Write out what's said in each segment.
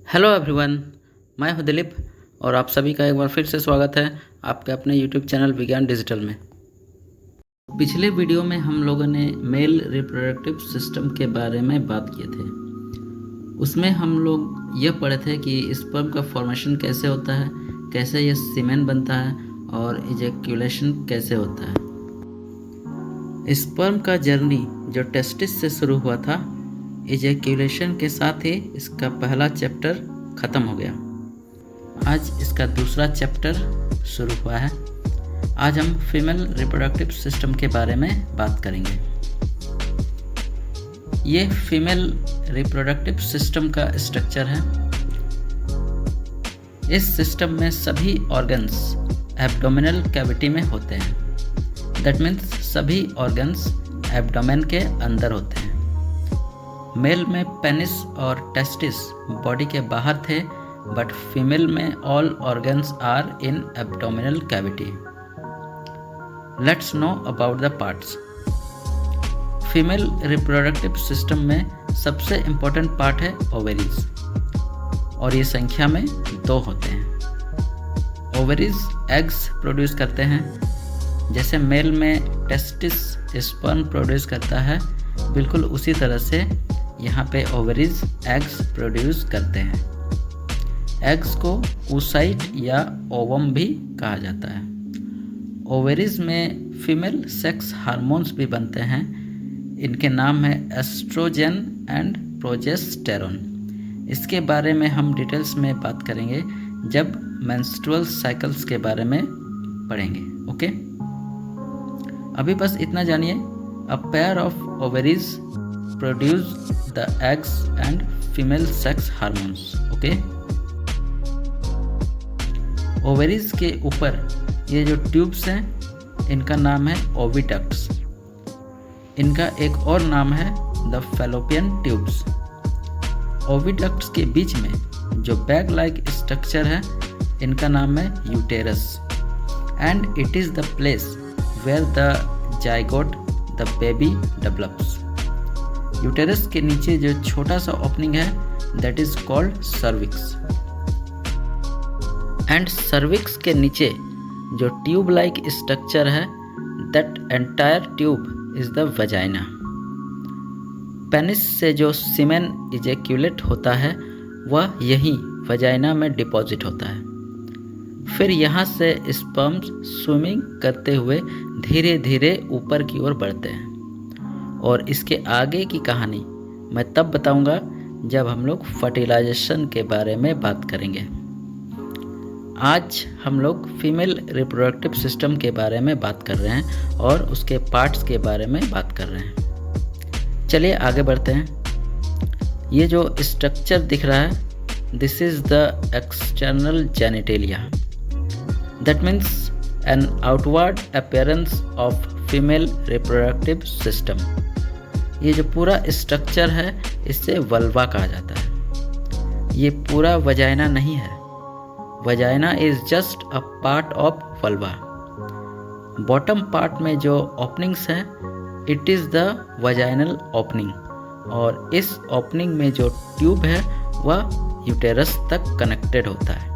Hello everyone, मैं हूं दिलीप और आप सभी का एक बार फिर से स्वागत है आपके अपने यूट्यूब चैनल विज्ञान डिजिटल में। पिछले वीडियो में हम लोगों ने मेल रिप्रोडक्टिव सिस्टम के बारे में बात किए थे। उसमें हम लोग यह पढ़े थे कि स्पर्म का फॉर्मेशन कैसे होता है, कैसे यह सीमेन बनता है और इजैक्यूलेशन कैसे होता है। स्पर्म का जर्नी जो टेस्टिस से शुरू हुआ था, इजैक्यूलेशन के साथ ही इसका पहला चैप्टर ख़त्म हो गया। आज इसका दूसरा चैप्टर शुरू हुआ है। आज हम फीमेल रिप्रोडक्टिव सिस्टम के बारे में बात करेंगे। ये फीमेल रिप्रोडक्टिव सिस्टम का स्ट्रक्चर है। इस सिस्टम में सभी ऑर्गन्स एब्डोमिनल कैविटी में होते हैं। दैट मीन्स सभी ऑर्गन्स एब्डोमेन के अंदर होते हैं। मेल में पेनिस और टेस्टिस बॉडी के बाहर थे, बट फीमेल में all organs are in abdominal cavity. Let's know about the parts. Female reproductive system में सबसे इम्पोर्टेंट पार्ट है ओवेरीज, और ये संख्या में 2 होते हैं। ओवेरीज एग्स प्रोड्यूस करते हैं। जैसे मेल में टेस्टिस स्पर्म प्रोड्यूस करता है, बिल्कुल उसी तरह से यहाँ पे ओवरीज एग्स प्रोड्यूस करते हैं। एग्स को oocyte या ओवम भी कहा जाता है। ओवरीज में फीमेल सेक्स हार्मोन्स भी बनते हैं। इनके नाम है एस्ट्रोजन एंड प्रोजेस्टेरोन। इसके बारे में हम डिटेल्स में बात करेंगे जब मेंस्ट्रुअल साइकिल्स के बारे में पढ़ेंगे। ओके, अभी बस इतना जानिए। A pair of ovaries produce the eggs and female sex hormones. Okay, ovaries के ऊपर ये जो ट्यूब्स हैं, इनका नाम है ओविडक्ट्स। इनका एक और नाम है द फैलोपियन ट्यूब्स। ओविडक्ट्स के बीच में जो बैग लाइक स्ट्रक्चर है, इनका नाम है uterus, and it is the place where the zygote the baby develops. Uterus के नीचे जो छोटा सा ओपनिंग है, that is called cervix, and cervix के नीचे जो ट्यूब लाइक स्ट्रक्चर है, that entire tube is the vagina. Penis से जो सीमेन इजैक्यूलेट होता है, वह यही वजाइना में डिपॉजिट होता है। फिर यहाँ से स्पर्म्स स्विमिंग करते हुए धीरे धीरे ऊपर की ओर बढ़ते हैं, और इसके आगे की कहानी मैं तब बताऊंगा जब हम लोग फर्टिलाइजेशन के बारे में बात करेंगे। आज हम लोग फीमेल रिप्रोडक्टिव सिस्टम के बारे में बात कर रहे हैं और उसके पार्ट्स के बारे में बात कर रहे हैं। चलिए आगे बढ़ते हैं। ये जो स्ट्रक्चर दिख रहा है, this is the external genitalia. That means an outward appearance of female reproductive system. ये जो पूरा स्ट्रक्चर है, इससे वल्वा कहा जाता है। ये पूरा वजाइना नहीं है। Vagina is just a part of vulva. Bottom part में जो ओपनिंग्स हैं, it is the vaginal opening, और इस ओपनिंग में जो ट्यूब है वह यूटेरस तक कनेक्टेड होता है।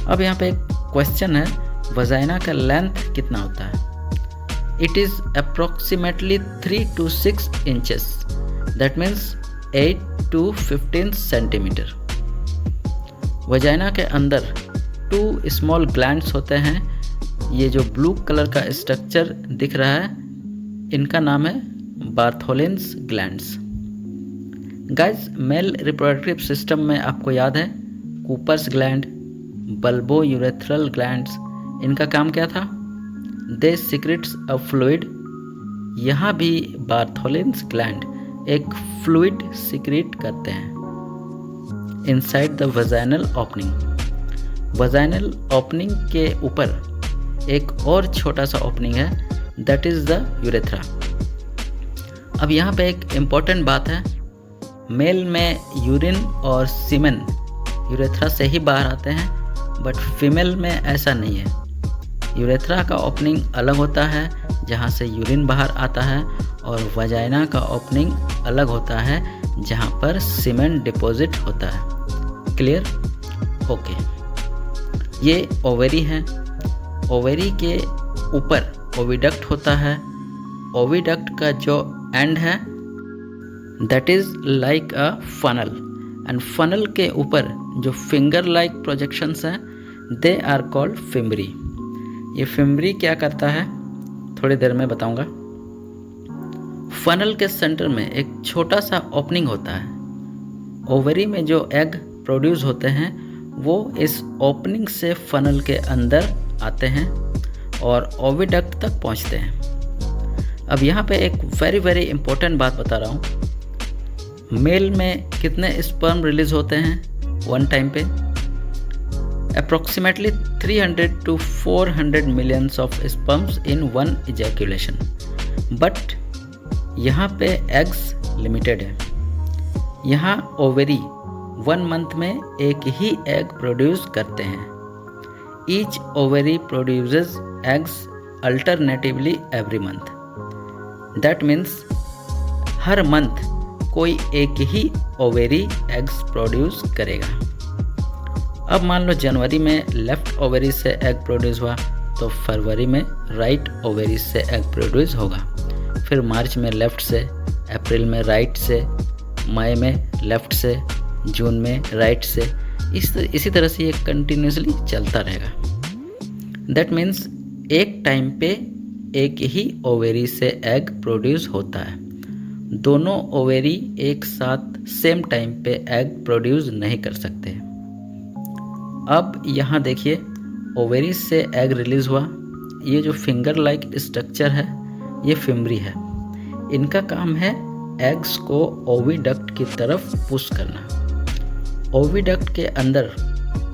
अब यहाँ पे एक क्वेश्चन है, वजाइना का लेंथ कितना होता है? It is approximately 3 to 6 inches. That means 8 to 15 centimeter. Vagina के अंदर 2 स्मॉल ग्लैंड्स होते हैं। ये जो ब्लू कलर का स्ट्रक्चर दिख रहा है, इनका नाम है Bartholin's glands. Guys, male reproductive system में आपको याद है Cowper's gland, bulbourethral glands, इनका काम क्या था? They secretes a fluid. यहाँ भी बार्थोलिन्स ग्लैंड एक फ्लूइड सीक्रेट करते हैं inside the vaginal opening. Vaginal opening के ऊपर एक और छोटा सा ओपनिंग है, दैट इज द यूरेथ्रा। अब यहाँ पे एक इम्पॉर्टेंट बात है, मेल में यूरिन और सीमेन यूरेथ्रा से ही बाहर आते हैं, बट फीमेल में ऐसा नहीं है। यूरेथ्रा का ओपनिंग अलग होता है जहाँ से यूरिन बाहर आता है, और वजाइना का ओपनिंग अलग होता है जहाँ पर सीमेंट डिपॉजिट होता है। क्लियर? ओके। ये ओवेरी है। ओवेरी के ऊपर ओविडक्ट होता है। ओविडक्ट का जो एंड है that is like a funnel, and funnel के ऊपर जो फिंगर लाइक प्रोजेक्शंस हैं दे आर कॉल्ड फिम्बरी। ये फिम्बरी क्या करता है थोड़ी देर में बताऊंगा। फनल के सेंटर में एक छोटा सा ओपनिंग होता है। ओवरी में जो एग प्रोड्यूस होते हैं वो इस ओपनिंग से फनल के अंदर आते हैं और ओविडक्ट तक पहुंचते हैं। अब यहाँ पे एक वेरी इंपॉर्टेंट बात बता रहा हूँ। मेल में कितने स्पर्म रिलीज होते हैं वन टाइम पे? Approximately 300 to 400 millions of sperms in one ejaculation. But यहाँ पे एग्स लिमिटेड है। यहाँ ओवेरी 1 मंथ में एक ही एग प्रोड्यूस करते हैं। Each ovary produces eggs alternatively every month. That means her month कोई एक ही ओवेरी एग्स प्रोड्यूस करेगा। अब मान लो जनवरी में लेफ्ट ओवेरी से एग प्रोड्यूस हुआ तो फरवरी में राइट ओवेरी से एग प्रोड्यूस होगा, फिर मार्च में लेफ्ट से, अप्रैल में राइट से, मई में लेफ्ट से, जून में राइट से, इसी तरह से ये कंटिन्यूसली चलता रहेगा। दैट मीन्स एक टाइम पे एक ही ओवेरी से एग प्रोड्यूस होता है। दोनों ओवेरी एक साथ सेम टाइम पे एग प्रोड्यूस नहीं कर सकते। अब यहाँ देखिए ओवेरी से एग रिलीज हुआ। ये जो फिंगर लाइक स्ट्रक्चर है ये फिम्बरी है। इनका काम है एग्स को ओविडक्ट की तरफ पुश करना। ओविडक्ट के अंदर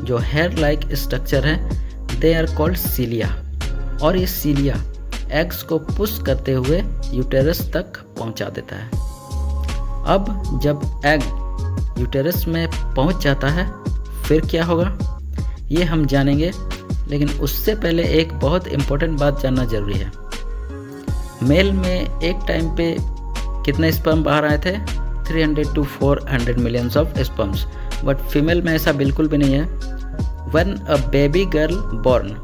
जो हेयर लाइक स्ट्रक्चर है दे आर कॉल्ड सीलिया, और ये सीलिया एग्स को पुश करते हुए यूटेरस तक पहुंचा देता है। अब जब एग यूटेरस में पहुंच जाता है फिर क्या होगा ये हम जानेंगे, लेकिन उससे पहले एक बहुत इम्पोर्टेंट बात जानना जरूरी है। मेल में एक टाइम पे कितने स्पर्म बाहर आए थे? 300 to 400 millions of sperms. But female में ऐसा बिल्कुल भी नहीं है। When a baby girl born,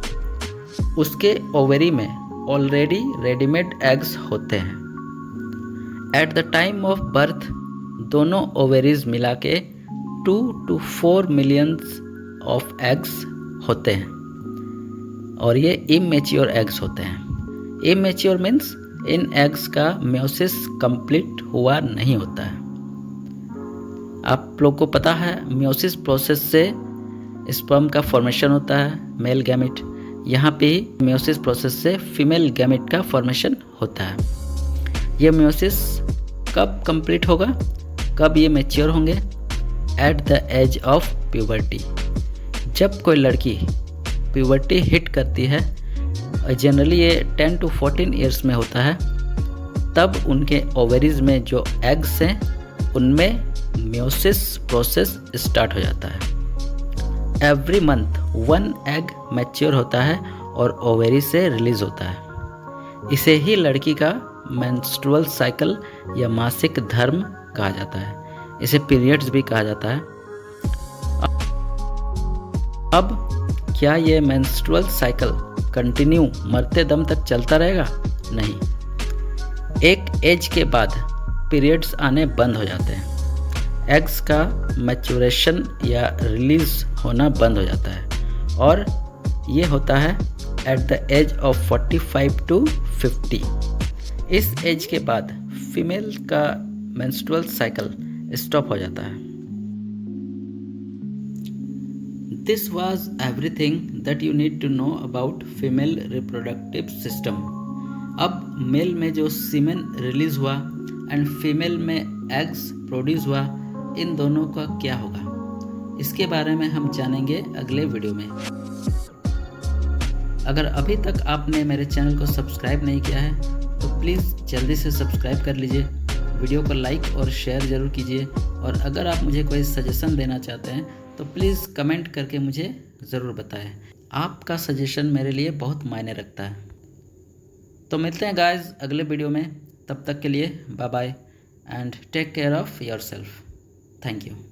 उसके ओवेरी में ऑलरेडी रेडीमेड एग्स होते हैं। At the time of birth दोनों ओवेरीज मिला के 2 to 4 मिलियंस ऑफ एग्स होते हैं, और ये इमेच्योर एग्स होते हैं। इमेच्योर मीन्स इन एग्स का म्योसिस कंप्लीट हुआ नहीं होता है। आप लोग को पता है म्योसिस प्रोसेस से स्पर्म का फॉर्मेशन होता है, मेल गैमेट। यहाँ पे म्योसिस प्रोसेस से फीमेल गैमेट का फॉर्मेशन होता है। ये म्योसिस कब कंप्लीट होगा, कब ये मैच्योर होंगे? At the age of puberty. जब कोई लड़की प्यूबर्टी हिट करती है, जनरली ये 10 to 14 ईयर्स में होता है, तब उनके ओवेरीज में जो एग्स हैं उनमें म्योसिस प्रोसेस स्टार्ट हो जाता है। एवरी मंथ 1 एग मैच्योर होता है और ओवेरी से रिलीज होता है। इसे ही लड़की का मेंस्ट्रुअल साइकिल या मासिक धर्म कहा जाता है। इसे पीरियड्स भी कहा जाता है। अब क्या ये मेंस्ट्रुअल साइकिल कंटिन्यू मरते दम तक चलता रहेगा? नहीं। एक एज के बाद पीरियड्स आने बंद हो जाते हैं। एग्स का मैच्योरेशन या रिलीज होना बंद हो जाता है, और ये होता है at the age of 45 to 50। इस एज के बाद फीमेल का मेंस्ट्रुअल साइकिल स्टॉप हो जाता है। This was everything that you need to know about female reproductive system. अब मेल में जो सीमेन रिलीज हुआ एंड फीमेल में एग्स प्रोड्यूस हुआ, इन दोनों का क्या होगा इसके बारे में हम जानेंगे अगले वीडियो में। अगर अभी तक आपने मेरे चैनल को सब्सक्राइब नहीं किया है तो प्लीज़ जल्दी से सब्सक्राइब कर लीजिए। वीडियो को लाइक और शेयर ज़रूर कीजिए, और अगर आप मुझे कोई सजेशन देना चाहते हैं तो प्लीज़ कमेंट करके मुझे ज़रूर बताएं। आपका सजेशन मेरे लिए बहुत मायने रखता है। तो मिलते हैं गाइस अगले वीडियो में, तब तक के लिए bye bye and take care of yourself. Thank you.